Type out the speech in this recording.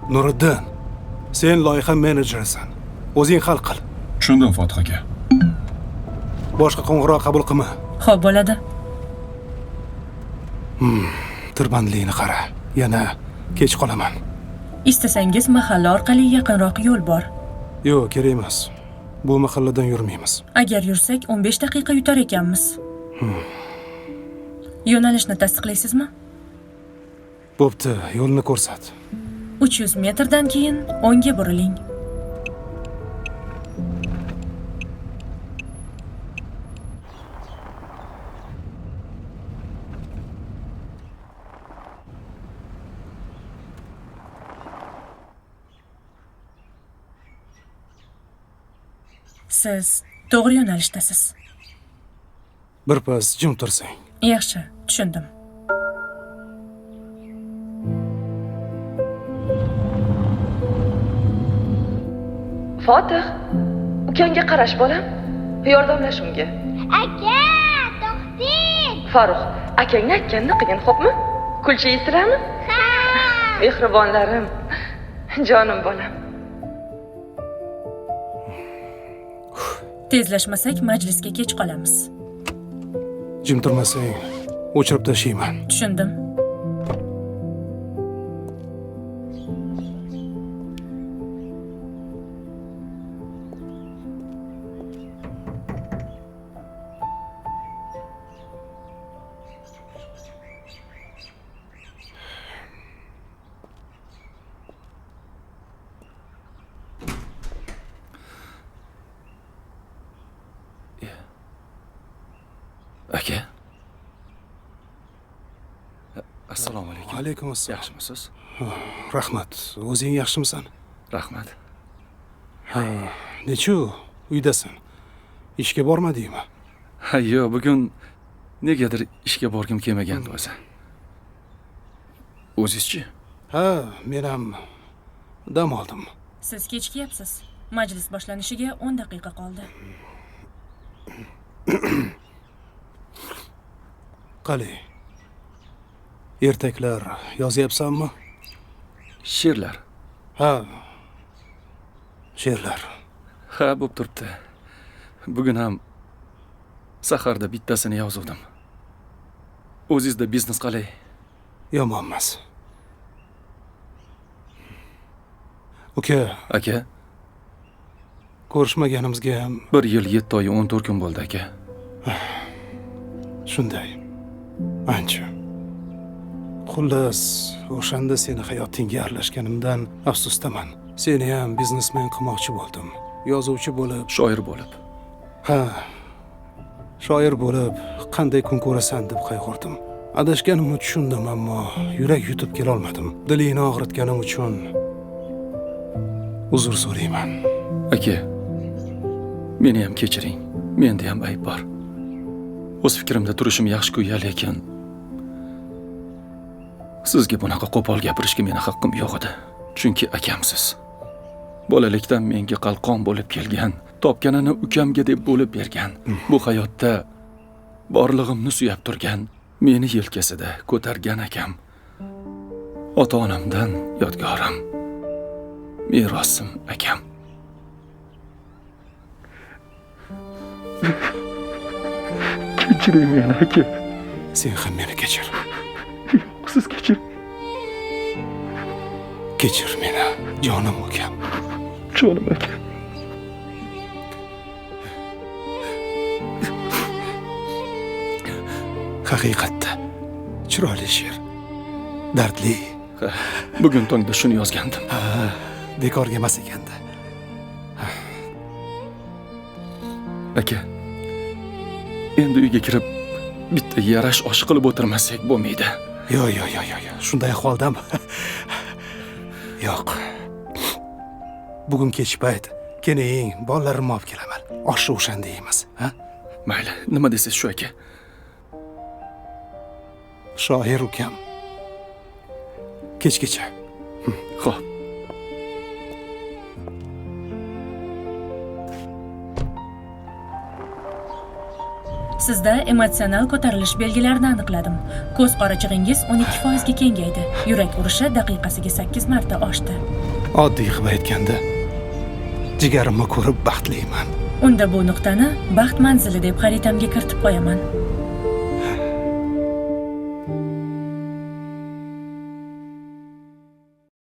Nuriddin, sen loyiha menejerisan. O'zing hal qil. Tushundim, Fotih aka. Boshqa qo'ng'iroq qabul qilma. Xo'p, bo'ladi. Tirbandlikni qara. Yana kech qolaman. Istasangiz mahalla orqali yaqinroq yo'l bor. Yo'q, kerak emas. Bu mahalladan yurmaymiz. Agar yursak 15 daqiqa yutar ekanmiz. Yo'nalishni tasdiqlaysizmi? Bo'pti, yo'lni ko'rsat. 300 metrdan keyin o'ngga buriling. Siz to'g'ri yo'nalishdasiz. Birpas jim tursang. Yaxshi, tushundim. Fotih, ukangga qarash bolam. Yordamlash unga. Aka, to'xting. Farruh, akangni aytganini qilgin, xo'pmi? Kulcha yeysizlarmi? Ha. Mehribonlarim, jonim bolam. Tezlashmasak majlisga kech qolamiz. Jim turmasang, o'chirib tashlayman. Tushundim. Aka. Assalomu alaykum. Alaykum assalom. Yaxshimisiz? Rahmat. O'zing yaxshimisan? Rahmat. Nechu uydasan? Ishga bormadingmi? Ha, yo'q, bugun negadir ishga borgim kelmagandi o'zi. O'zingizchi? Ha, men ham dam oldim. Siz kechikyapsiz. Majlis boshlanishiga 10 daqiqa qoldi. Qali. Ertaklar yozyapsanmi? She'rlar. Ha. She'rlar. Ha, bo'p turibdi. Bugun ham saharda bittasini yozuvdim. O'zingizda biznes qalay? Yomon emas. Uka, Aka, ko'rishmaganimizga ham 1 yil 7 oy 14 kun bo'ldi, aka. shunday. Ancha. Xullas, o'shanda seni hayotingga aralashganimdan afsusdaman. Seni ham biznesmen qilmoqchi bo'ldim. Yozuvchi bo'lib, Shoir bo'lib. ha, shoir bo'lib qanday kun ko'rasan deb qayg'urdim. Adashganimni tushundim, ammo yurak yutib kela olmadim. Dilingni og'ritganim uchun uzr so'rayman. Aka, meni ham kechiring. Menda ham ayb bor. O'z fikrimda turishim yaxshi-ku, lekin sizga bunaqa qo'pol gapirishga meni haqqim yo'q edi. Chunki akamsiz. Bolalikdan menga qalqon bo'lib kelgan, topganini ukamga deb bo'lib bergan. Bu hayotda borlig'imni suyab turgan, meni yelkasida ko'targan akam. Ota-onamdan yodgorim, merosim akam. Kechiring meni, aka. Sen ham meni kechir. Siz kechir. Kechir meni, jonim ukam. Jonim aka. Haqiqatda chiroyli she'r. Dardli. Bugun tongda shuni yozgandim. Bekorga emas ekanda. Aka, endi uyga kirib bitta yarash osh qilib o'tirmasak bo'lmaydi. Yo'q. Shunday ahvoldami? Yo'q. Bugun kech payt keling, bolalarimni olib kelaman. Oshni o'shanda yeymiz, ha? Mayli, nima desiz shu aka. Shoir ukam. Kechgacha. Xo'p. Sizda emotsional ko'tarilish belgilarini aniqladim. Ko'z qorachig'ingiz 12% ga kengaydi. Yurak urishi daqiqasiga 8 marta oshdi. Oddiy qilib aytganda, jigarimni ko'rib baxtliman. Unda bu nuqtani baxt manzili deb xaritamga kiritib qo'yaman.